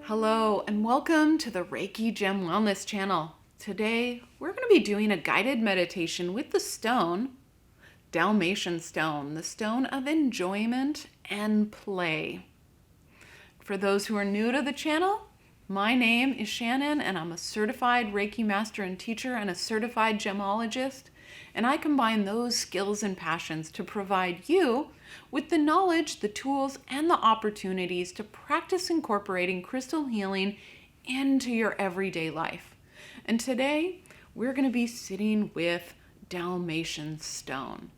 Hello and welcome to the Reiki Gem Wellness channel. Today we're going to be doing a guided meditation with the stone, Dalmatian stone, the stone of enjoyment and play. For those who are new to the channel, my name is Shannon and I'm a certified Reiki master and teacher and a certified gemologist. And I combine those skills and passions to provide you with the knowledge, the tools, and the opportunities to practice incorporating crystal healing into your everyday life. And today, we're going to be sitting with Dalmatian stone,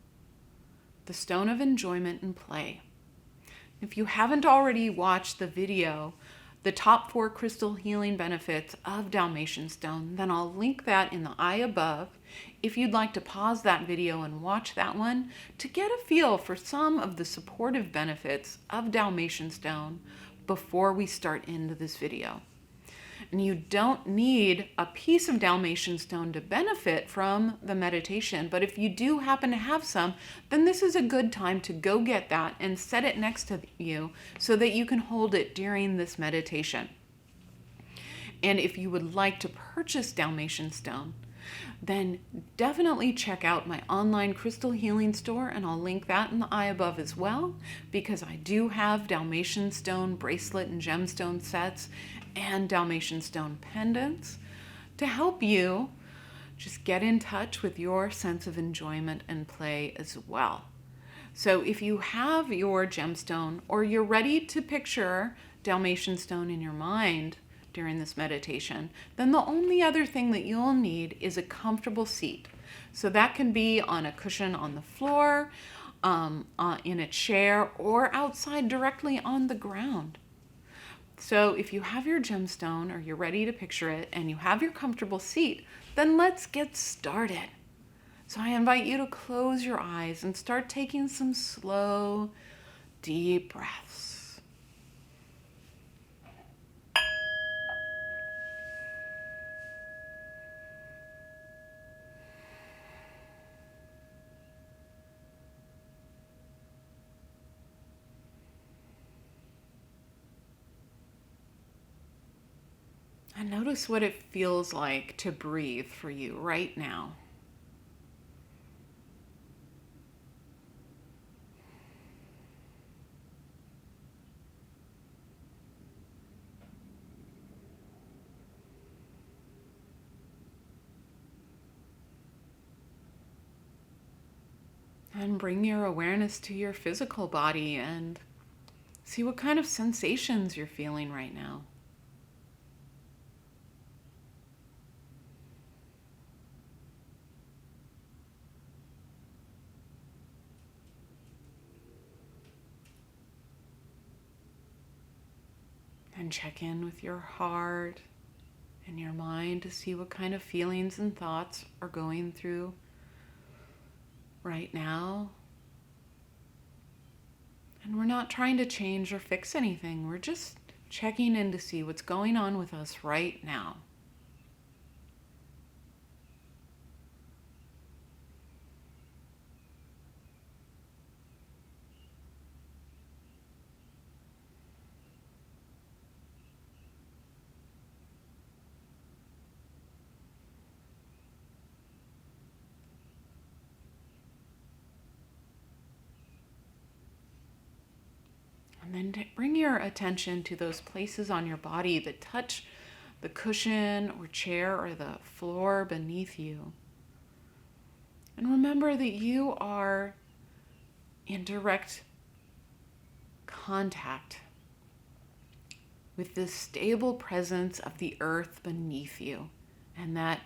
the stone of enjoyment and play. If you haven't already watched the video, the top 4 crystal healing benefits of Dalmatian stone, then I'll link that in the eye above if you'd like to pause that video and watch that one to get a feel for some of the supportive benefits of Dalmatian stone before we start into this video. And you don't need a piece of Dalmatian stone to benefit from the meditation, but if you do happen to have some, then this is a good time to go get that and set it next to you so that you can hold it during this meditation. And if you would like to purchase Dalmatian stone, then definitely check out my online crystal healing store, and I'll link that in the eye above as well, because I do have Dalmatian stone bracelet and gemstone sets and Dalmatian stone pendants to help you just get in touch with your sense of enjoyment and play as well. So if you have your gemstone or you're ready to picture Dalmatian stone in your mind during this meditation, then the only other thing that you'll need is a comfortable seat. So that can be on a cushion on the floor, in a chair, or outside directly on the ground. So if you have your gemstone or you're ready to picture it and you have your comfortable seat, then let's get started. So I invite you to close your eyes and start taking some slow, deep breaths. And notice what it feels like to breathe for you right now. And bring your awareness to your physical body and see what kind of sensations you're feeling right now. And check in with your heart and your mind to see what kind of feelings and thoughts are going through right now. And we're not trying to change or fix anything. We're just checking in to see what's going on with us right now. And then bring your attention to those places on your body that touch the cushion or chair or the floor beneath you. And remember that you are in direct contact with this stable presence of the earth beneath you, and that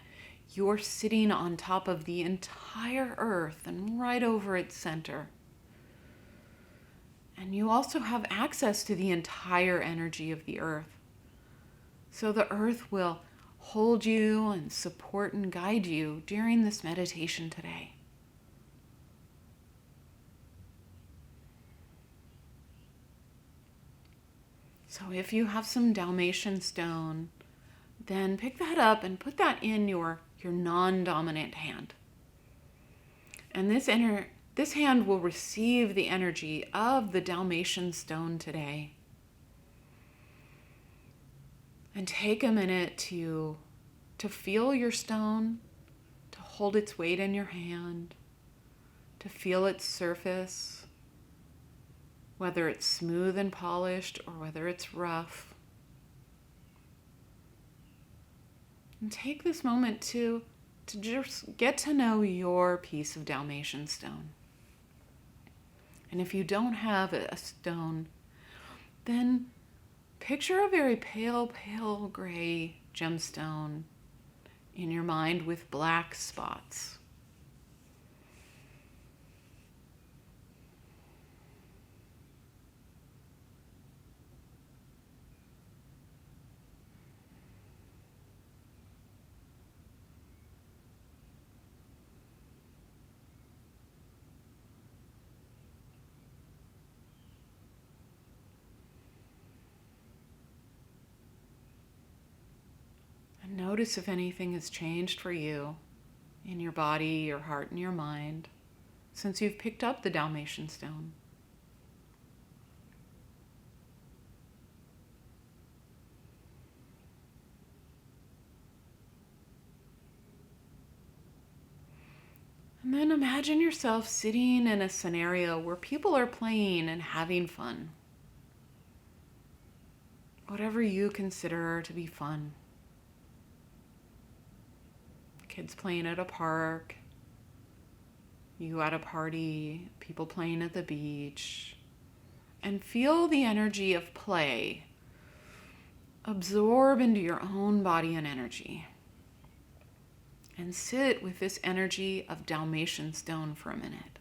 you're sitting on top of the entire earth and right over its center. And you also have access to the entire energy of the earth. So the earth will hold you and support and guide you during this meditation today. So if you have some Dalmatian stone, then pick that up and put that in your non-dominant hand. And this hand will receive the energy of the Dalmatian stone today. And take a minute to feel your stone, to hold its weight in your hand, to feel its surface, whether it's smooth and polished or whether it's rough. And take this moment to just get to know your piece of Dalmatian stone. And if you don't have a stone, then picture a very pale, pale gray gemstone in your mind with black spots. Notice if anything has changed for you in your body, your heart, and your mind since you've picked up the Dalmatian stone. And then imagine yourself sitting in a scenario where people are playing and having fun. Whatever you consider to be fun. Kids playing at a park, you at a party, people playing at the beach. And feel the energy of play absorb into your own body and energy. And sit with this energy of Dalmatian stone for a minute.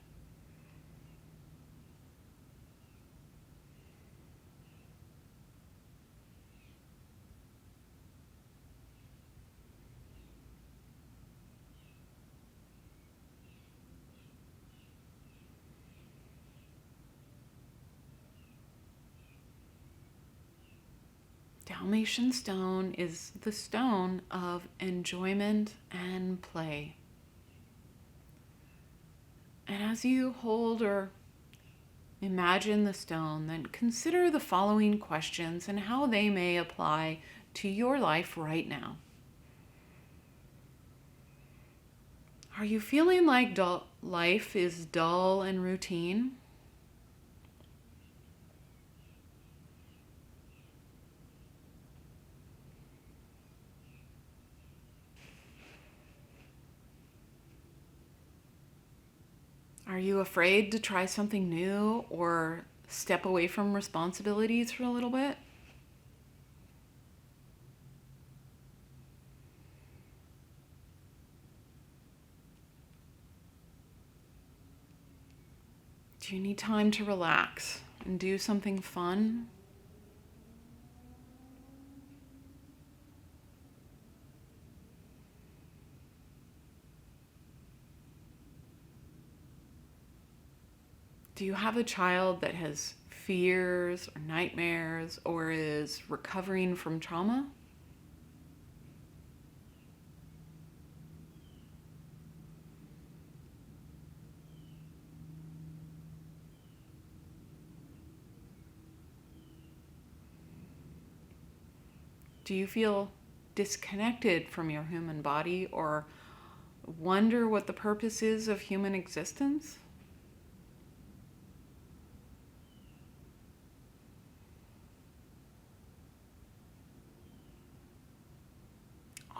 Dalmatian stone is the stone of enjoyment and play. And as you hold or imagine the stone, then consider the following questions and how they may apply to your life right now. Are you feeling like life is dull and routine? Are you afraid to try something new or step away from responsibilities for a little bit? Do you need time to relax and do something fun? Do you have a child that has fears or nightmares or is recovering from trauma? Do you feel disconnected from your human body or wonder what the purpose is of human existence?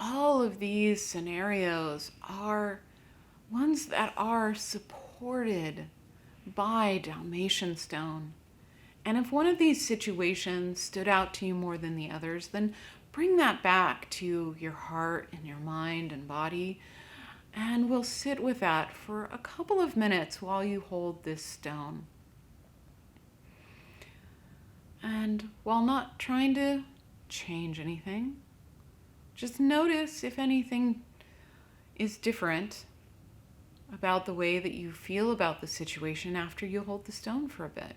All of these scenarios are ones that are supported by Dalmatian stone. And if one of these situations stood out to you more than the others, then bring that back to your heart and your mind and body. And we'll sit with that for a couple of minutes while you hold this stone. And while not trying to change anything, just notice if anything is different about the way that you feel about the situation after you hold the stone for a bit.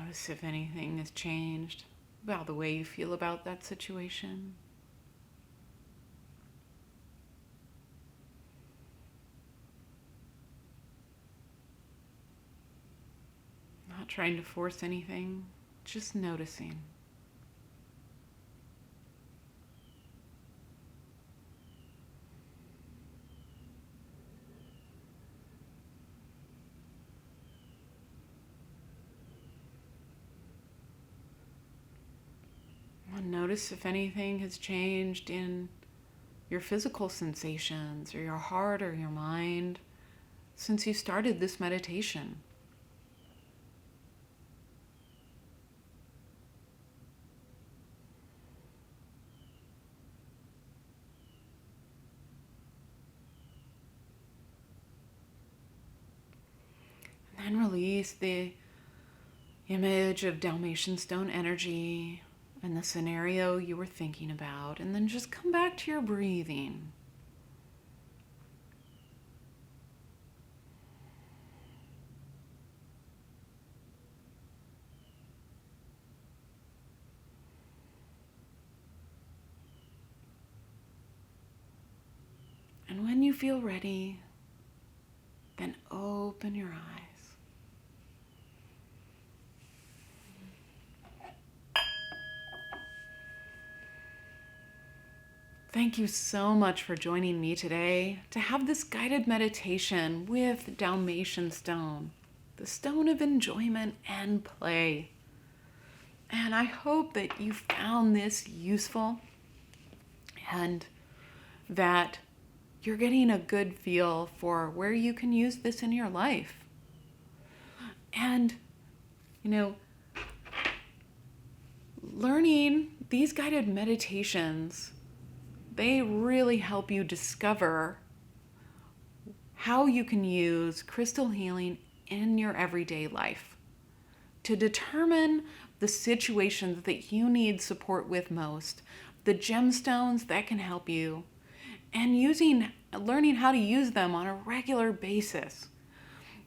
Notice if anything has changed about the way you feel about that situation. Not trying to force anything, just noticing. And notice if anything has changed in your physical sensations or your heart or your mind since you started this meditation. And then release the image of Dalmatian stone energy and the scenario you were thinking about, and then just come back to your breathing. And when you feel ready, then open your eyes. Thank you so much for joining me today to have this guided meditation with Dalmatian stone, the stone of enjoyment and play. And I hope that you found this useful and that you're getting a good feel for where you can use this in your life. And, learning these guided meditations, they really help you discover how you can use crystal healing in your everyday life to determine the situations that you need support with most, the gemstones that can help you, and learning how to use them on a regular basis.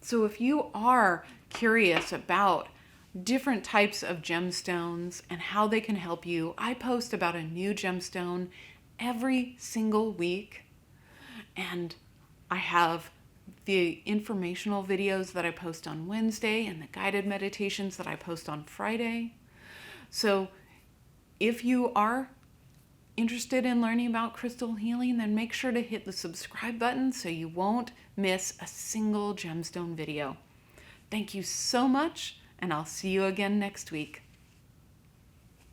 So if you are curious about different types of gemstones and how they can help you, I post about a new gemstone every single week, and I have the informational videos that I post on Wednesday and the guided meditations that I post on Friday. So if you are interested in learning about crystal healing, then make sure to hit the subscribe button so you won't miss a single gemstone video. Thank you so much, and I'll see you again next week.